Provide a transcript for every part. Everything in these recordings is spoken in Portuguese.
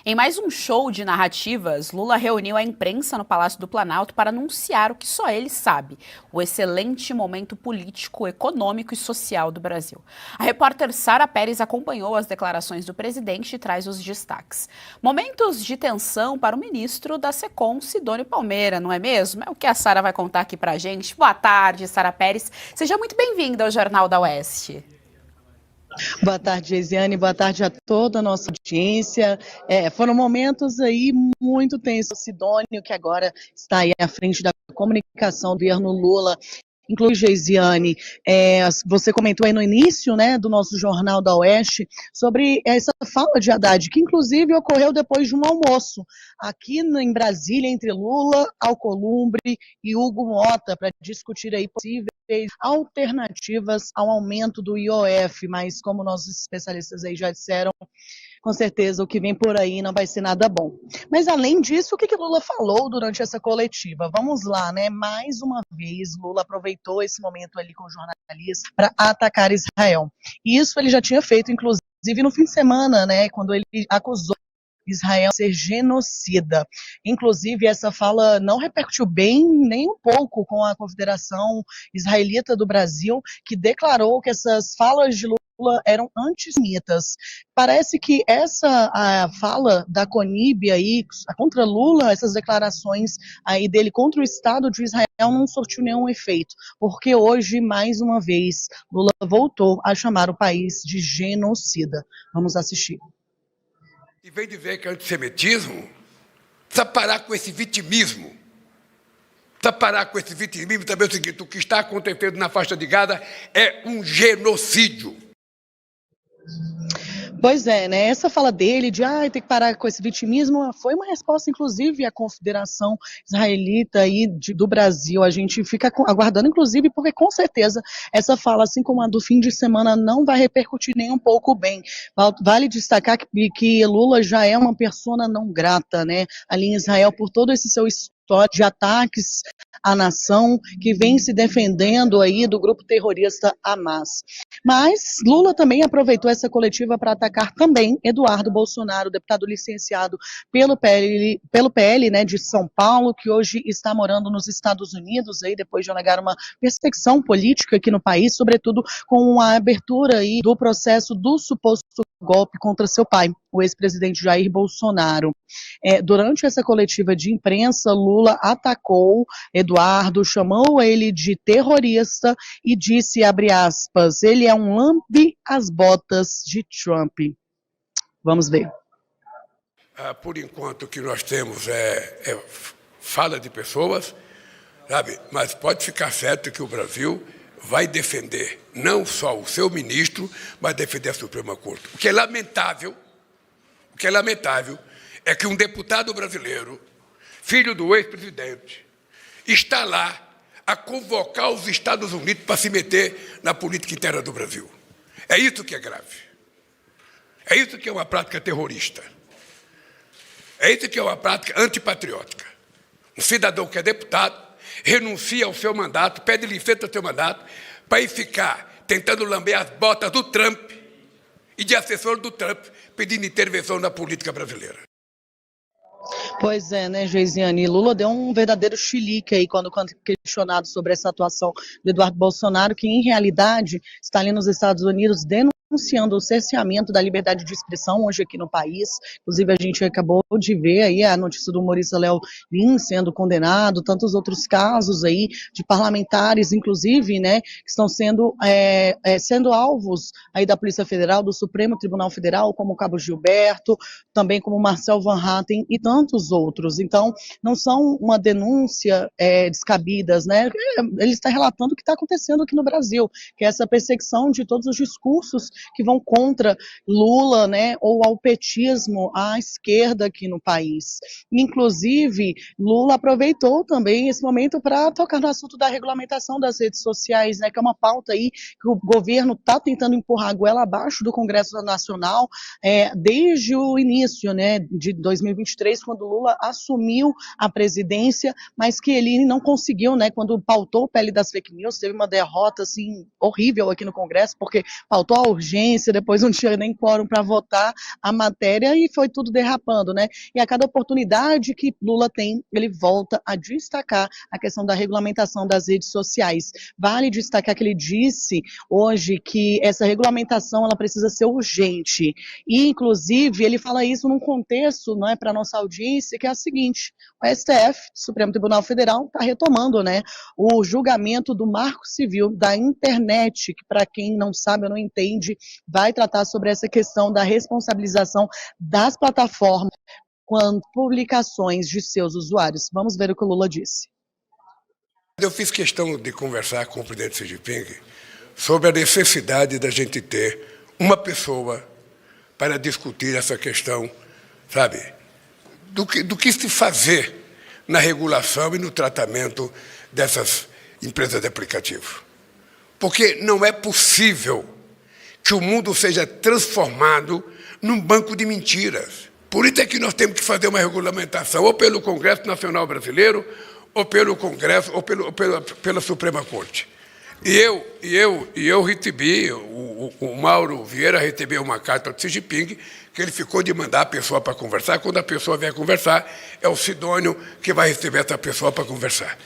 Em mais um show de narrativas, Lula reuniu a imprensa no Palácio do Planalto para anunciar o que só ele sabe: o excelente momento político, econômico e social do Brasil. A repórter Sara Pérez acompanhou as declarações do presidente e traz os destaques. Momentos de tensão para o ministro da SECOM, Sidônio Palmeira, não é mesmo? É o que a Sara vai contar aqui pra gente. Boa tarde, Sara Pérez. Seja muito bem-vinda ao Jornal da Oeste. Boa tarde, Geisiane. Boa tarde a toda a nossa audiência. Foram momentos aí muito tensos. O Sidônio, que agora está aí à frente da comunicação do governo Lula. Inclusive, Geisiane, você comentou aí no início, né, do nosso Jornal da Oeste sobre essa fala de Haddad, que inclusive ocorreu depois de um almoço aqui em Brasília entre Lula, Alcolumbre e Hugo Mota para discutir aí possíveis alternativas ao aumento do IOF, mas como nossos especialistas aí já disseram, com certeza o que vem por aí não vai ser nada bom. Mas além disso, o que Lula falou durante essa coletiva? Vamos lá, né? Mais uma vez, Lula aproveitou esse momento ali com os jornalistas para atacar Israel. E isso ele já tinha feito, inclusive, no fim de semana, né? Quando ele acusou Israel ser genocida. Inclusive, essa fala não repercutiu bem nem um pouco com a Confederação Israelita do Brasil, que declarou que essas falas de Lula eram antissemitas. Parece que a fala da CONIB aí contra Lula, essas declarações aí dele contra o Estado de Israel não surtiu nenhum efeito, porque hoje, mais uma vez, Lula voltou a chamar o país de genocida. Vamos assistir. E vem dizer que é antissemitismo, precisa parar com esse vitimismo. Precisa parar com esse vitimismo também é o seguinte: o que está acontecendo na faixa de Gaza é um genocídio. Pois é, né? Essa fala dele de tem que parar com esse vitimismo foi uma resposta, inclusive, à Confederação Israelita aí do Brasil. A gente fica aguardando, inclusive, porque com certeza essa fala, assim como a do fim de semana, não vai repercutir nem um pouco bem. Vale destacar que Lula já é uma persona não grata, né? Ali em Israel, por todo esse seu histórico de ataques à nação, que vem se defendendo aí do grupo terrorista Hamas. Mas Lula também aproveitou essa coletiva para atacar também Eduardo Bolsonaro, deputado licenciado pelo PL, né, de São Paulo, que hoje está morando nos Estados Unidos, aí, depois de alegar uma perseguição política aqui no país, sobretudo com a abertura aí do processo do suposto golpe contra seu pai, o ex-presidente Jair Bolsonaro. Durante essa coletiva de imprensa, Lula atacou Eduardo, chamou ele de terrorista e disse, abre aspas, ele é um lambe as botas de Trump. Vamos ver. Por enquanto, o que nós temos é fala de pessoas, sabe? Mas pode ficar certo que o Brasil vai defender não só o seu ministro, mas defender a Suprema Corte. O que é lamentável é que um deputado brasileiro, filho do ex-presidente, está lá a convocar os Estados Unidos para se meter na política interna do Brasil. É isso que é grave. É isso que é uma prática terrorista. É isso que é uma prática antipatriótica. Um cidadão que é deputado renuncia ao seu mandato, pede licença ao seu mandato, para ir ficar tentando lamber as botas do Trump e de assessor do Trump, pedindo intervenção na política brasileira. Pois é, né, Geisiane? Lula deu um verdadeiro chilique aí quando questionado sobre essa atuação do Eduardo Bolsonaro, que em realidade está ali nos Estados Unidos denunciando o cerceamento da liberdade de expressão hoje aqui no país. Inclusive, a gente acabou de ver aí a notícia do humorista Léo Lins sendo condenado, tantos outros casos aí de parlamentares, inclusive, né, que estão sendo alvos aí da Polícia Federal, do Supremo Tribunal Federal, como o Cabo Gilberto, também como Marcel Van Hatten e tantos outros. Então, não são uma denúncia descabidas, né? Ele está relatando o que está acontecendo aqui no Brasil, que é essa perseguição de todos os discursos que vão contra Lula, né, ou ao petismo, à esquerda aqui no país. Inclusive, Lula aproveitou também esse momento para tocar no assunto da regulamentação das redes sociais, né, que é uma pauta aí que o governo está tentando empurrar a goela abaixo do Congresso Nacional desde o início, né, de 2023, quando Lula assumiu a presidência, mas que ele não conseguiu, né, quando pautou o PL das fake news, teve uma derrota assim horrível aqui no Congresso, porque pautou a urgência urgência, depois não tinha nem quórum para votar a matéria e foi tudo derrapando, né? E a cada oportunidade que Lula tem, ele volta a destacar a questão da regulamentação das redes sociais. Vale destacar que ele disse hoje que essa regulamentação ela precisa ser urgente. E, inclusive, ele fala isso num contexto, não é, para a nossa audiência, que é o seguinte: o STF, Supremo Tribunal Federal, está retomando, né, o julgamento do Marco Civil da internet, que, para quem não sabe ou não entende, vai tratar sobre essa questão da responsabilização das plataformas quanto publicações de seus usuários. Vamos ver o que o Lula disse. Eu fiz questão de conversar com o presidente Xi Jinping sobre a necessidade da gente ter uma pessoa para discutir essa questão, sabe, do que se fazer na regulação e no tratamento dessas empresas de aplicativo. Porque não é possível que o mundo seja transformado num banco de mentiras. Por isso é que nós temos que fazer uma regulamentação, ou pelo Congresso Nacional Brasileiro, ou pelo Congresso, ou pela Suprema Corte. E eu recebi, o Mauro Vieira recebeu uma carta do Xi Jinping, que ele ficou de mandar a pessoa para conversar. Quando a pessoa vier conversar, é o Sidônio que vai receber essa pessoa para conversar.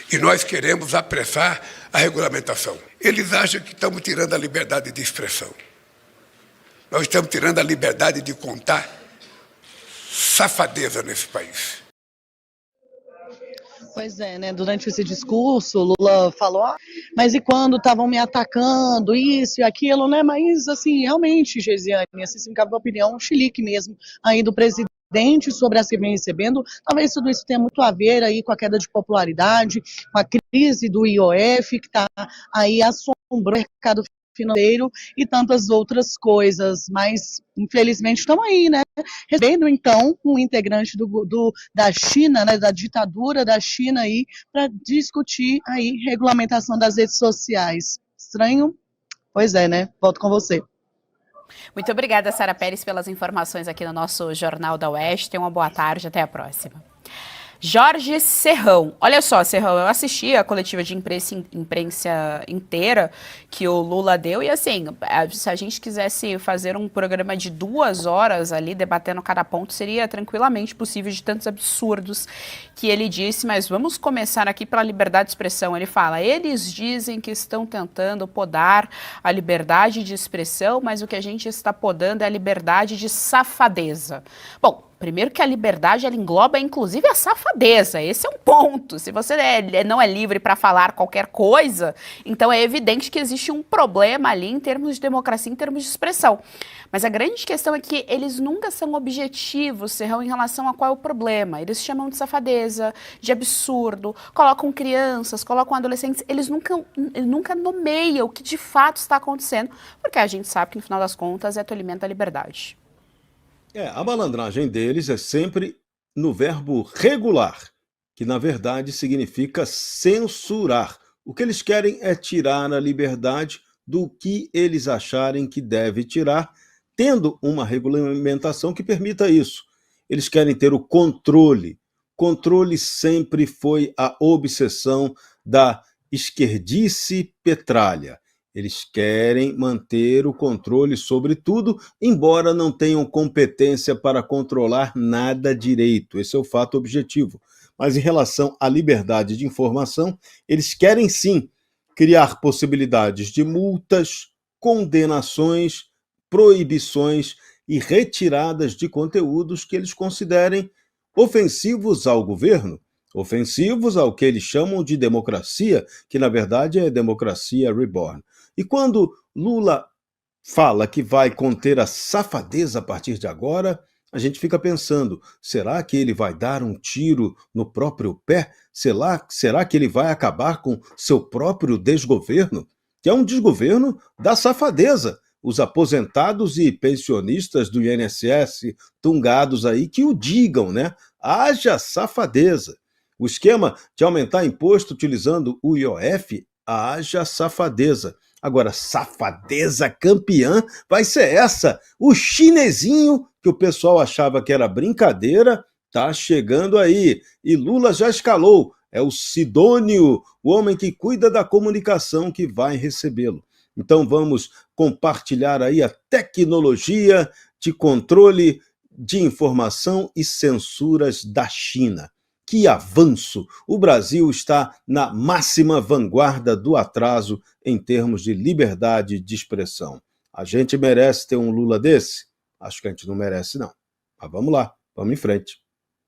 E nós queremos apressar a regulamentação. Eles acham que estamos tirando a liberdade de expressão. Nós estamos tirando a liberdade de contar safadeza nesse país. Pois é, né? Durante esse discurso, Lula falou, mas e quando estavam me atacando, isso e aquilo, né? Mas, assim, realmente, Geisiane, assim, se me cabe a opinião, um chilique mesmo aí do presidente sobre as que vem recebendo. Talvez tudo isso tenha muito a ver aí com a queda de popularidade, com a crise do IOF, que está aí assombrando o mercado financeiro e tantas outras coisas, mas infelizmente estamos aí, né? Recebendo então um integrante da China, né, da ditadura da China aí, para discutir aí regulamentação das redes sociais. Estranho? Pois é, né? Volto com você. Muito obrigada, Sara Pérez, pelas informações aqui no nosso Jornal da Oeste. Tenha uma boa tarde, até a próxima. Jorge Serrão. Olha só, Serrão, eu assisti a coletiva de imprensa inteira que o Lula deu e, assim, se a gente quisesse fazer um programa de 2 horas ali, debatendo cada ponto, seria tranquilamente possível, de tantos absurdos que ele disse, mas vamos começar aqui pela liberdade de expressão. Ele fala, eles dizem que estão tentando podar a liberdade de expressão, mas o que a gente está podando é a liberdade de safadeza. Bom, primeiro que a liberdade, ela engloba, inclusive, a safadeza. Esse é um ponto. Se você não é livre para falar qualquer coisa, então é evidente que existe um problema ali em termos de democracia, em termos de expressão. Mas a grande questão é que eles nunca são objetivos, Serrão, em relação a qual é o problema. Eles chamam de safadeza, de absurdo, colocam crianças, colocam adolescentes. Eles nunca nomeiam o que de fato está acontecendo, porque a gente sabe que, no final das contas, é tolimento da liberdade. A malandragem deles é sempre no verbo regular, que na verdade significa censurar. O que eles querem é tirar a liberdade do que eles acharem que deve tirar, tendo uma regulamentação que permita isso. Eles querem ter o controle. Controle sempre foi a obsessão da esquerdice petralha. Eles querem manter o controle sobre tudo, embora não tenham competência para controlar nada direito. Esse é o fato objetivo. Mas em relação à liberdade de informação, eles querem sim criar possibilidades de multas, condenações, proibições e retiradas de conteúdos que eles considerem ofensivos ao governo, ofensivos ao que eles chamam de democracia, que na verdade é democracia reborn. E quando Lula fala que vai conter a safadeza a partir de agora, a gente fica pensando, será que ele vai dar um tiro no próprio pé? Será que ele vai acabar com seu próprio desgoverno? Que é um desgoverno da safadeza. Os aposentados e pensionistas do INSS, tungados aí, que o digam, né? Haja safadeza. O esquema de aumentar imposto utilizando o IOF, haja safadeza. Agora, safadeza campeã vai ser essa. O chinesinho, que o pessoal achava que era brincadeira, tá chegando aí. E Lula já escalou. É o Sidônio, o homem que cuida da comunicação, que vai recebê-lo. Então vamos compartilhar aí a tecnologia de controle de informação e censuras da China. Que avanço! O Brasil está na máxima vanguarda do atraso em termos de liberdade de expressão. A gente merece ter um Lula desse? Acho que a gente não merece, não. Mas vamos lá, vamos em frente.